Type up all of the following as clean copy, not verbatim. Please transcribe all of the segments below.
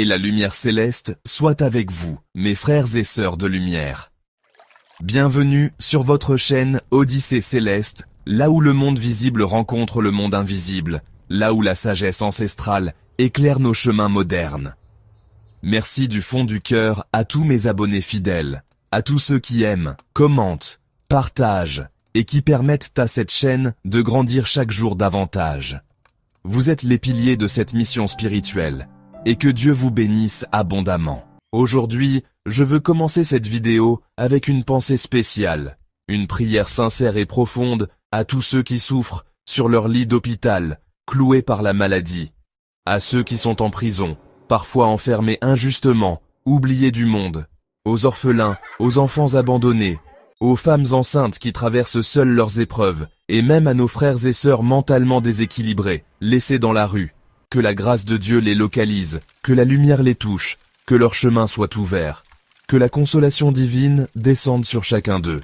et la lumière céleste soit avec vous, mes frères et sœurs de lumière. Bienvenue sur votre chaîne Odyssée Céleste, là où le monde visible rencontre le monde invisible, là où la sagesse ancestrale éclaire nos chemins modernes. Merci du fond du cœur à tous mes abonnés fidèles, à tous ceux qui aiment, commentent, partagent et qui permettent à cette chaîne de grandir chaque jour davantage. Vous êtes les piliers de cette mission spirituelle, et que Dieu vous bénisse abondamment. Aujourd'hui, je veux commencer cette vidéo avec une pensée spéciale, une prière sincère et profonde à tous ceux qui souffrent sur leur lit d'hôpital, cloués par la maladie, à ceux qui sont en prison, parfois enfermés injustement, oubliés du monde, aux orphelins, aux enfants abandonnés, aux femmes enceintes qui traversent seules leurs épreuves, et même à nos frères et sœurs mentalement déséquilibrés, laissés dans la rue. Que la grâce de Dieu les localise, que la lumière les touche, que leur chemin soit ouvert, que la consolation divine descende sur chacun d'eux.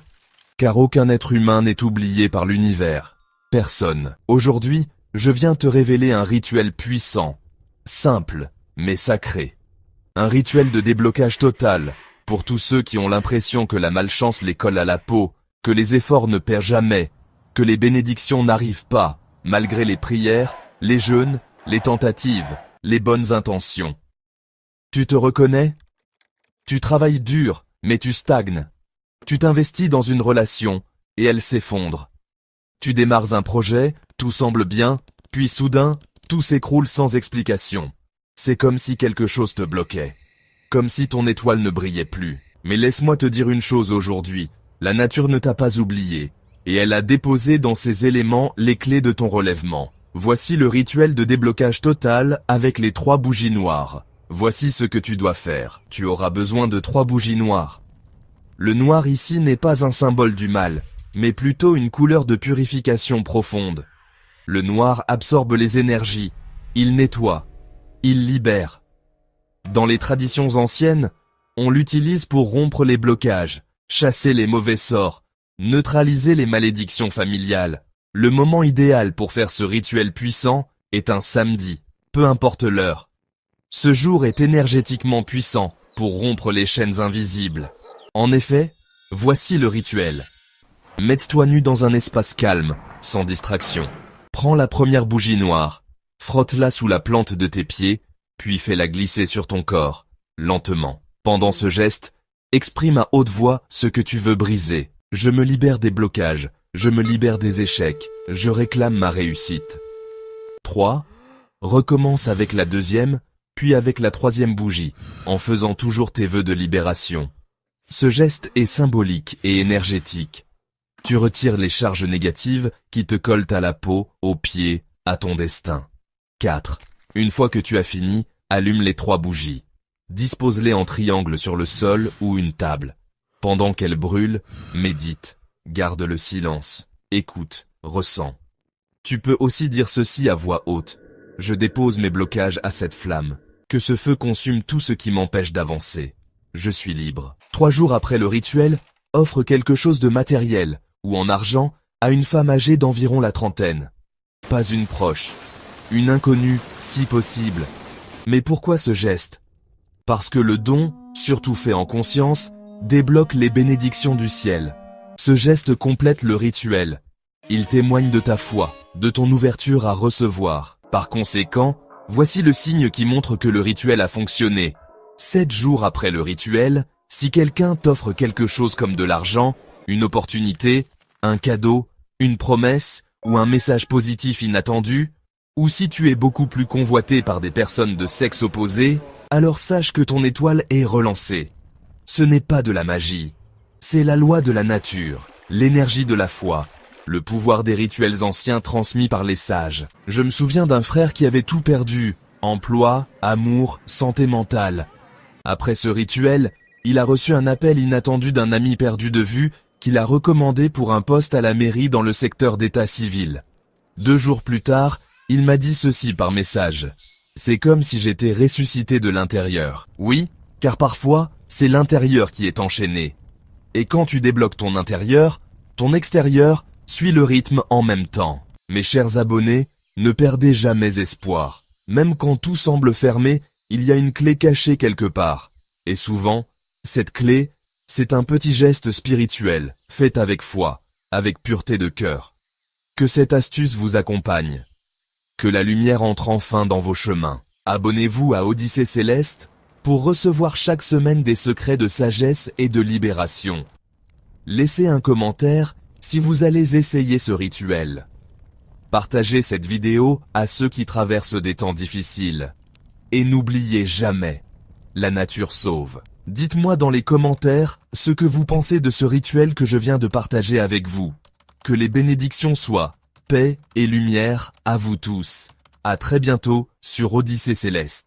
Car aucun être humain n'est oublié par l'univers. Personne. Aujourd'hui, je viens te révéler un rituel puissant, simple, mais sacré. Un rituel de déblocage total, pour tous ceux qui ont l'impression que la malchance les colle à la peau, que les efforts ne paient jamais, que les bénédictions n'arrivent pas, malgré les prières, les jeûnes, les tentatives, les bonnes intentions. Tu te reconnais? Tu travailles dur, mais tu stagnes. Tu t'investis dans une relation, et elle s'effondre. Tu démarres un projet, tout semble bien, puis soudain, tout s'écroule sans explication. C'est comme si quelque chose te bloquait. Comme si ton étoile ne brillait plus. Mais laisse-moi te dire une chose aujourd'hui, la nature ne t'a pas oublié, et elle a déposé dans ses éléments les clés de ton relèvement. Voici le rituel de déblocage total avec les 3 bougies noires. Voici ce que tu dois faire. Tu auras besoin de 3 bougies noires. Le noir ici n'est pas un symbole du mal, mais plutôt une couleur de purification profonde. Le noir absorbe les énergies, il nettoie, il libère. Dans les traditions anciennes, on l'utilise pour rompre les blocages, chasser les mauvais sorts, neutraliser les malédictions familiales. Le moment idéal pour faire ce rituel puissant est un samedi, peu importe l'heure. Ce jour est énergétiquement puissant pour rompre les chaînes invisibles. En effet, voici le rituel. Mets-toi nu dans un espace calme, sans distraction. Prends la première bougie noire, frotte-la sous la plante de tes pieds, puis fais-la glisser sur ton corps, lentement. Pendant ce geste, exprime à haute voix ce que tu veux briser. Je me libère des blocages, je me libère des échecs, je réclame ma réussite. 3. Recommence avec la deuxième, puis avec la 3e bougie, en faisant toujours tes vœux de libération. Ce geste est symbolique et énergétique. Tu retires les charges négatives qui te collent à la peau, aux pieds, à ton destin. 4. Une fois que tu as fini, allume les 3 bougies. Dispose-les en triangle sur le sol ou une table. Pendant qu'elles brûlent, médite, garde le silence, écoute, ressens. Tu peux aussi dire ceci à voix haute. Je dépose mes blocages à cette flamme. Que ce feu consume tout ce qui m'empêche d'avancer. Je suis libre. 3 jours après le rituel, offre quelque chose de matériel, ou en argent, à une femme âgée d'environ la trentaine. Pas une proche. Une inconnue, si possible. Mais pourquoi ce geste? Parce que le don, surtout fait en conscience, débloque les bénédictions du ciel. Ce geste complète le rituel. Il témoigne de ta foi, de ton ouverture à recevoir. Par conséquent, voici le signe qui montre que le rituel a fonctionné. 7 jours après le rituel, si quelqu'un t'offre quelque chose comme de l'argent, une opportunité, un cadeau, une promesse ou un message positif inattendu, ou si tu es beaucoup plus convoité par des personnes de sexe opposé, alors sache que ton étoile est relancée. Ce n'est pas de la magie. C'est la loi de la nature, l'énergie de la foi, le pouvoir des rituels anciens transmis par les sages. Je me souviens d'un frère qui avait tout perdu, emploi, amour, santé mentale. Après ce rituel, il a reçu un appel inattendu d'un ami perdu de vue qui l'a recommandé pour un poste à la mairie dans le secteur d'état civil. 2 jours plus tard, il m'a dit ceci par message. C'est comme si j'étais ressuscité de l'intérieur. Oui, car parfois, c'est l'intérieur qui est enchaîné. Et quand tu débloques ton intérieur, ton extérieur suit le rythme en même temps. Mes chers abonnés, ne perdez jamais espoir. Même quand tout semble fermé, Il y a une clé cachée quelque part, et souvent, cette clé, c'est un petit geste spirituel, fait avec foi, avec pureté de cœur. Que cette astuce vous accompagne. Que la lumière entre enfin dans vos chemins. Abonnez-vous à Odyssée Céleste pour recevoir chaque semaine des secrets de sagesse et de libération. Laissez un commentaire si vous allez essayer ce rituel. Partagez cette vidéo à ceux qui traversent des temps difficiles. Et n'oubliez jamais, la nature sauve. Dites-moi dans les commentaires ce que vous pensez de ce rituel que je viens de partager avec vous. Que les bénédictions soient, paix et lumière à vous tous. À très bientôt sur Odyssée Céleste.